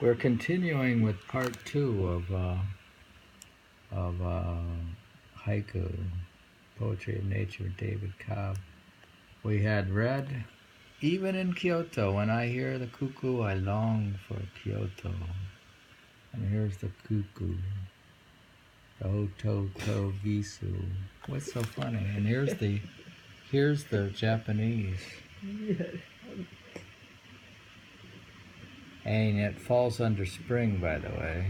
We're continuing with part 2 of Haiku, Poetry of Nature, David Cobb. We had read, even in Kyoto, when I hear the cuckoo, I long for Kyoto. And here's the cuckoo, the Hototo Gisu. What's so funny? And here's the Japanese. And it falls under spring, by the way.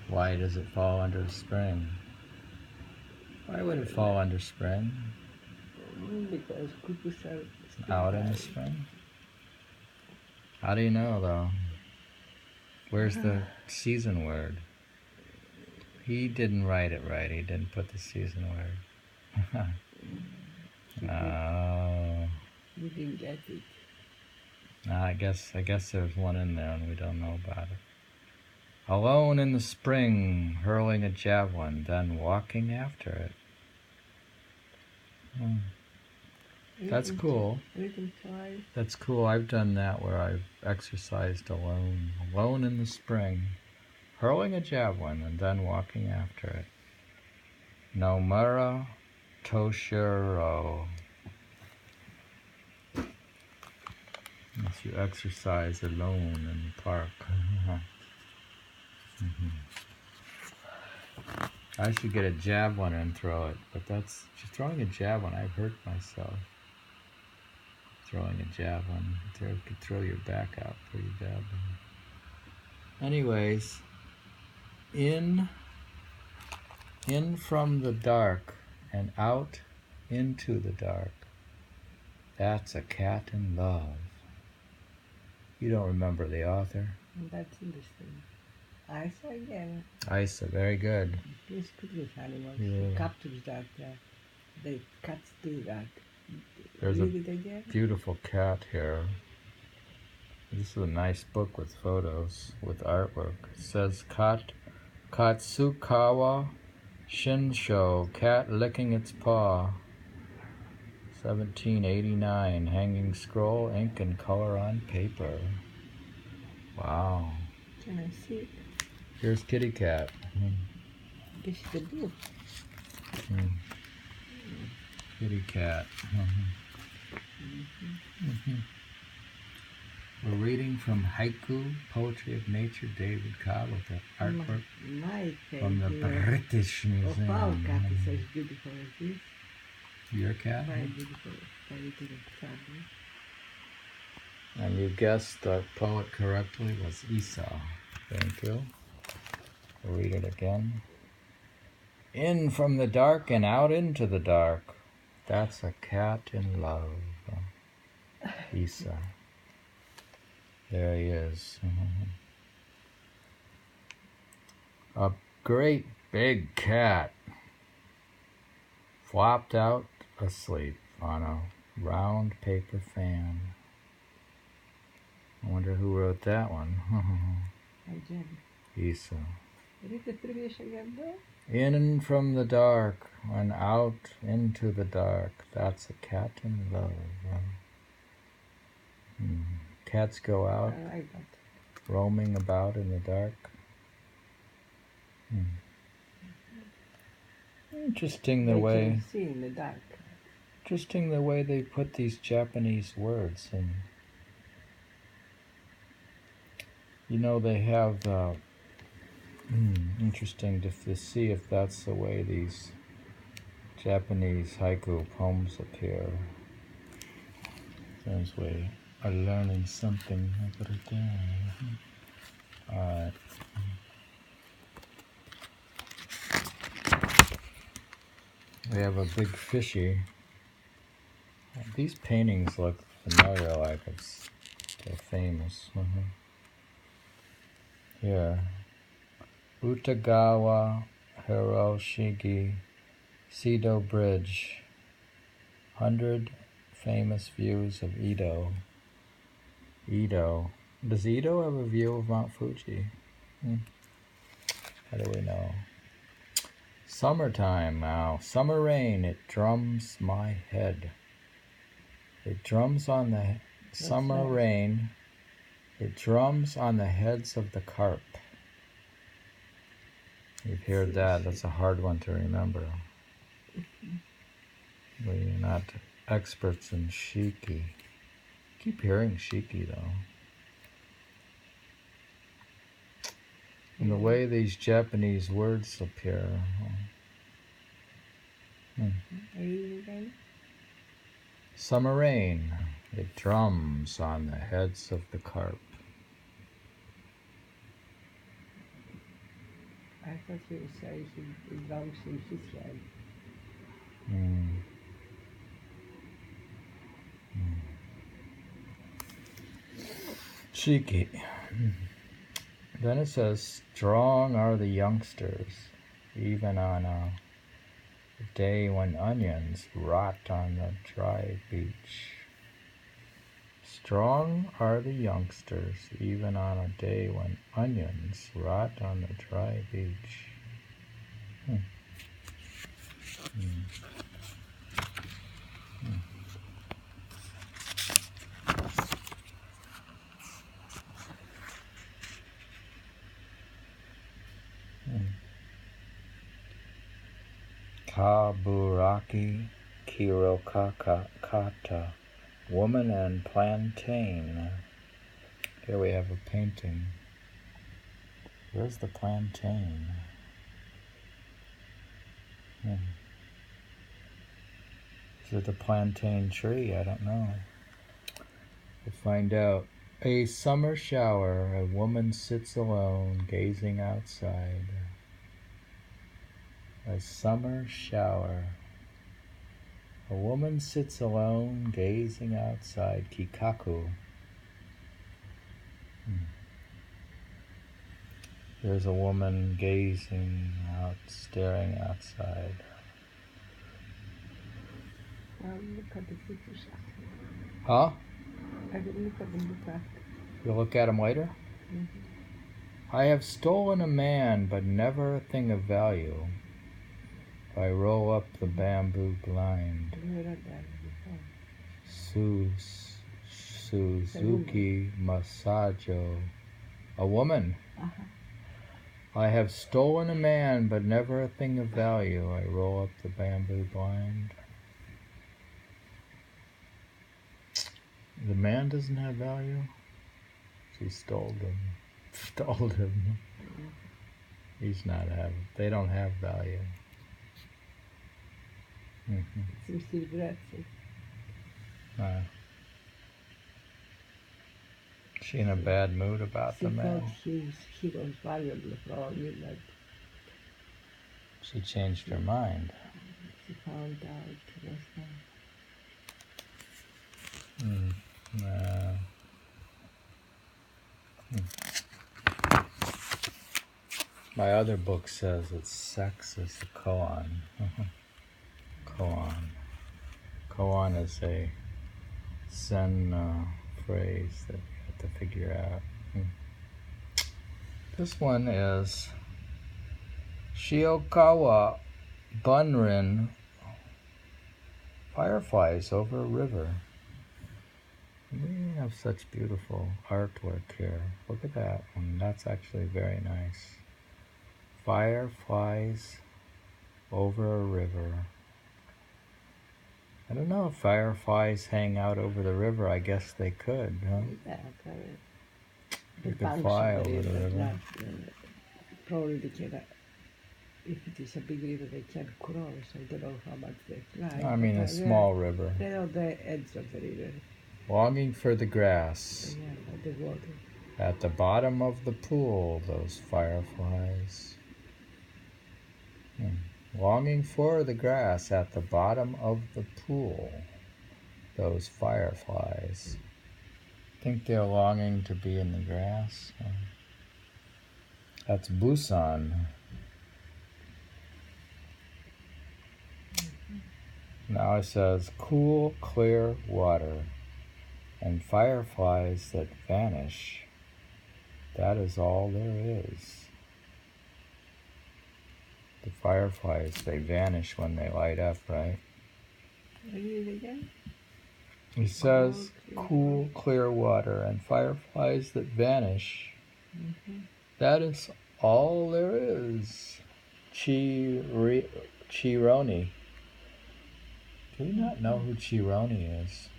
Why does it fall under spring? Why would it fall under spring? Because cuckoos are Out in the spring? How do you know, though? Where's the season word? He didn't write it right. He didn't put the season word. Oh. You didn't get it. I guess there's one in there and we don't know about it. Alone in the spring, hurling a javelin, then walking after it. That's cool. That's cool. I've done that where I've exercised alone. Alone in the spring, hurling a javelin and then walking after it. Nomura Toshiro. If you exercise alone in the park. I should get a javelin and throw it, but that's just throwing a javelin. I've hurt myself throwing a javelin. It could throw your back out pretty badly. Anyways, in from the dark and out into the dark. That's a cat in love. You don't remember the author? That's interesting. Isa again. Isa, very good. He's good with animals. Yeah. He captures that. The cats do that. There's Read it again. a beautiful cat here. This is a nice book with photos, with artwork. It says Katsukawa Shinsho, cat licking its paw. 1789, hanging scroll, ink and color on paper. Wow. Can I see it? Here's Kitty Cat. This is the book. Kitty Cat. We're reading from Haiku, Poetry of Nature, David Cobb, with the artwork My from the British Museum. Of our cat is as beautiful as this. Your cat? Very beautiful. Very beautiful. And you guessed the poet correctly was Esau. Thank you. We'll read it again. In from the dark and out into the dark. That's a cat in love. Esau. There he is. A great big cat flopped out asleep on a round paper fan. I wonder who wrote that one. Again. Esau. Read the previous again though. In from the dark and out into the dark. That's a cat in love. Cats go out, I like that. roaming about in the dark. Interesting the They way. can see in the dark. Interesting the way they put these Japanese words in. You know, they have. Interesting to see if that's the way these Japanese haiku poems appear. Since we are learning something. I put it down. Alright. We have a big fishy. These paintings look familiar, like they're famous. Here. Utagawa Hiroshige Seto Bridge. 100 famous views of Edo. Edo. Does Edo have a view of Mount Fuji? How do we know? Summertime now. Summer rain, it drums my head. It drums on the summer rain It drums on the heads of the carp. You've heard that. That's a hard one to remember. We're not experts in shiki. Keep hearing shiki though. And the way these Japanese words appear. Summer rain. It drums on the heads of the carp. I thought you were saying it drums in his head. Cheeky. Then it says, strong are the youngsters, even on a day when onions rot on the dry beach. Strong are the youngsters, even on a day when onions rot on the dry beach. Kaburaki Kirokakata, Woman and Plantain. Here we have a painting. Where's the plantain? Is it the plantain tree? I don't know. We'll find out. A summer shower, a woman sits alone, gazing outside. A summer shower. A woman sits alone, gazing outside. Kikaku. There's a woman gazing out, staring outside. Look at the pictures. Huh? I didn't look at them before. You'll look at him later? I have stolen a man, but never a thing of value. I roll up the bamboo blind. Suzuki Masajo. A woman. I have stolen a man, but never a thing of value. I roll up the bamboo blind. The man doesn't have value? She stole him. Stole him. He's not having. They don't have value. Seems to be grazie. She in a bad mood about the man? She was valuable probably, but she changed her mind. She found out last time. My other book says that sex is the koan. Koan. Koan is a Zen phrase that you have to figure out. This one is Shiokawa Bunrin, fireflies over a river. We have such beautiful artwork here. Look at that one. That's actually very nice. Fireflies over a river. I don't know if fireflies hang out over the river. I guess they could, huh? They could fly over the river. Probably they can, if it is a big river, they can cross. I don't know how much they fly. I mean a small river. They're on the edge of the river. Longing for the grass. Yeah, for the water. At the bottom of the pool, those fireflies. Longing for the grass at the bottom of the pool, those fireflies. Think they're longing to be in the grass? That's Busan. Now it says cool, clear water and fireflies that vanish. That is all there is. The fireflies, they vanish when they light up, right? Read it again? He says, clear cool, clear water and fireflies that vanish. Mm-hmm. That is all there is. Chironi. Do you not know who Chironi is?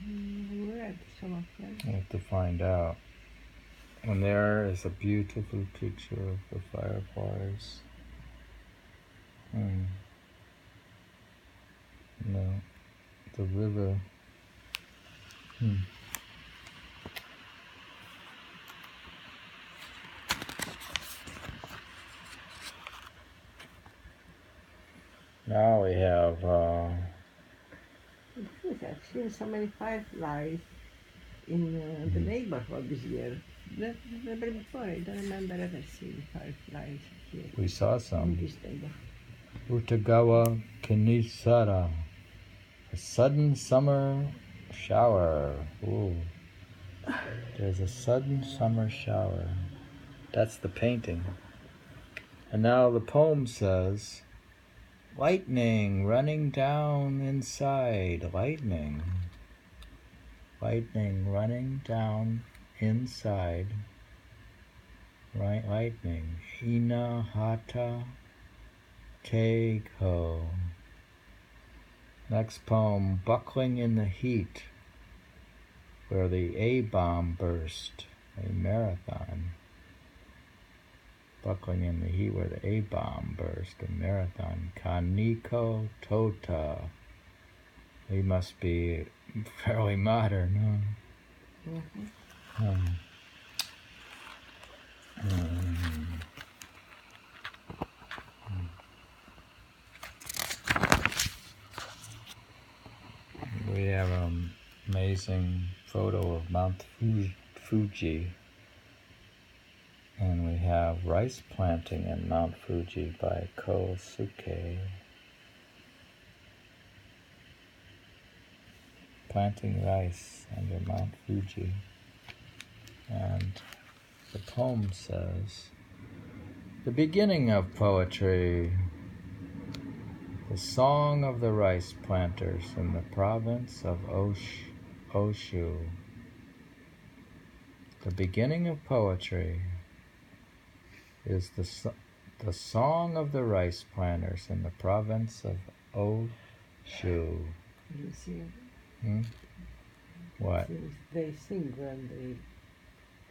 We read some of them. We'll have to find out. And there is a beautiful picture of the fireflies. No, the river. Now we have I've seen so many fireflies in the neighborhood this year. Never before. I don't remember ever seeing fireflies here we saw in some. this neighborhood. Utagawa Kinisara. A sudden summer shower. Ooh. There's a sudden summer shower. That's the painting. And now the poem says, lightning running down inside. Lightning. Lightning running down inside. Right, lightning. Ina hata keiko. Next poem, buckling in the heat, where the A-bomb burst, a marathon. Buckling in the heat where the A-bomb burst, a marathon. Kaniko Tota. He must be fairly modern, huh? Mm-hmm. We have an amazing photo of Mount Fuji. And we have rice planting in Mount Fuji by Kosuke. Planting rice under Mount Fuji. And the poem says, the beginning of poetry, the song of the rice planters in the province of Oshu. The beginning of poetry is the song of the rice planters in the province of Oshu. You see, What? they sing when they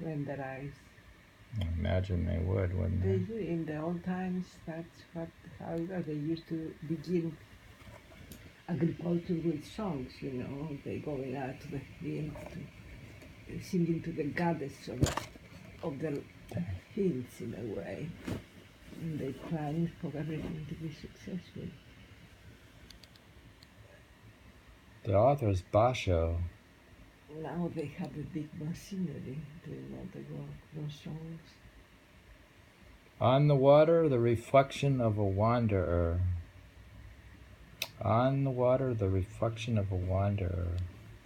plant the rice. I imagine they would, wouldn't they? They in the old times. That's how it was. They used to begin agriculture with songs. They going out to the field, singing to the goddess of the fields in a way. And they planned for everything to be successful. The author is Basho. Now they have a big machinery doing all the work, those songs. On the water, the reflection of a wanderer. On the water, the reflection of a wanderer.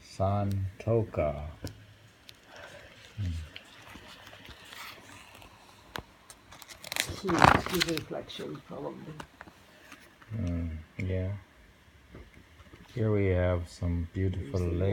Santoka. His reflection, probably. Yeah. Here we have some beautiful lakes.